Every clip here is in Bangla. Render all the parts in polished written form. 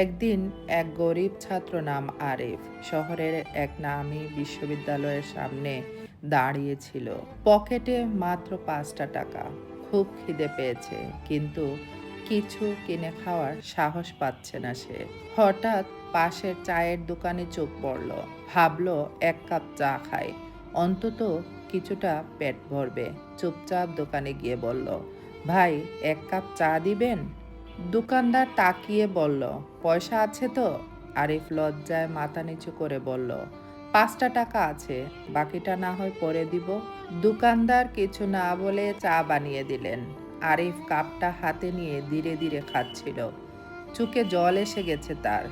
একদিন এক গরিব ছাত্র নাম আরিফ শহরের এক নামী বিশ্ববিদ্যালয়ের সামনে দাঁড়িয়েছিল। পকেটে মাত্র ৫টা টাকা। খুব খিদে পেয়েছে, কিন্তু কিছু কিনে খাওয়ার সাহস পাচ্ছে না সে। হঠাৎ পাশের চায়ের দোকানে চোখ পড়ল। ভাবলো এক কাপ চা খায়, অন্তত কিছুটা পেট ভরবে। চুপচাপ দোকানে গিয়ে বলল, ভাই, এক কাপ চা দিবেন? দোকানদার তাকিয়ে বলল, পয়সা আছে তো? আরিফ লজ্জায় মাথা নিচু করে বলল, ৫টা টাকা আছে, বাকিটা না হয় পরে দিব। দোকানদার কিছু না বলে চা বানিয়ে দিলেন। আরিফ কাপটা হাতে নিয়ে ধীরে ধীরে খাচ্ছিল। চোখে জল এসে গেছে তার।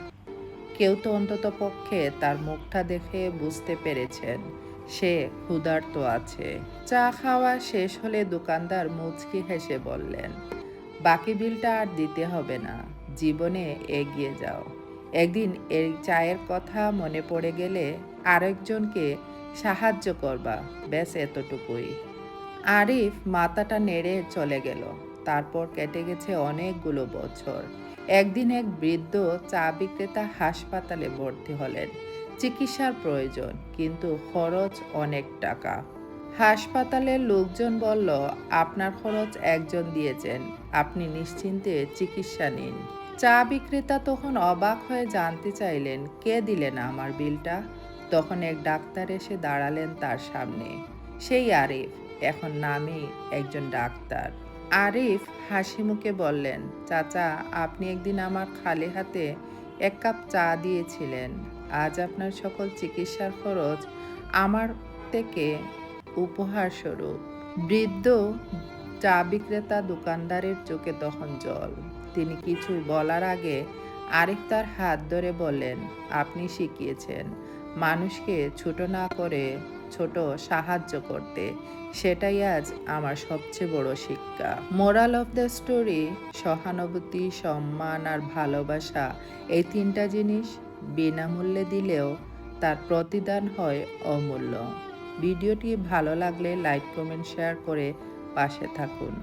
কেউ তো অন্তত পক্ষে তার মুখটা দেখে বুঝতে পেরেছেন সে ক্ষুধার্ত আছে। চা খাওয়া শেষ হলে দোকানদার মুচকি হেসে বললেন, বাকি বিলটা আর দিতে হবে না, জীবনে এগিয়ে যাও। একদিন এই চায়ের কথা মনে পড়ে গেলে আরেকজনকে সাহায্য করবা, ব্যাস এতটুকুই। আরিফ মাথাটা নেড়ে চলে গেল। তারপর কেটে গেছে অনেকগুলো বছর। একদিন এক বৃদ্ধ চা বিক্রেতা হাসপাতালে ভর্তি হলেন। চিকিৎসার প্রয়োজন, কিন্তু খরচ অনেক টাকা। হাসপাতালের লোকজন বলল, আপনার খরচ একজন দিয়েছেন, আপনি নিশ্চিন্তে চিকিৎসা নিন। চা বিক্রেতা তখন অবাক হয়ে জানতে চাইলেন, কে দিলেন আমার বিলটা? তখন এক ডাক্তার এসে দাঁড়ালেন তার সামনে। সেই আরিফ, এখন নামই একজন ডাক্তার। আরিফ হাসি মুখে বললেন, চাচা, আপনি একদিন আমার খালি হাতে এক কাপ চা দিয়েছিলেন। আজ আপনার সকল চিকিৎসার খরচ আমার থেকে উপহার স্বরূপ। বৃদ্ধ চা বিক্রেতা দোকানদারের চোখে তখন জল। তিনি কিছু বলার আগে আরিফ তার হাত ধরে বললেন, আপনি শিখিয়েছেন মানুষকে ছোট না করে ছোট সাহায্য করতে। সেটাই আজ আমার সবচেয়ে বড় শিক্ষা। মোরাল অফ দ্য স্টোরি: সহানুভূতি, সম্মান আর ভালোবাসা, এই তিনটা জিনিস বিনামূল্যে দিলেও তার প্রতিদান হয় অমূল্য। ভিডিওটি ভালো লাগলে লাইক, কমেন্ট, শেয়ার করে পাশে থাকুন।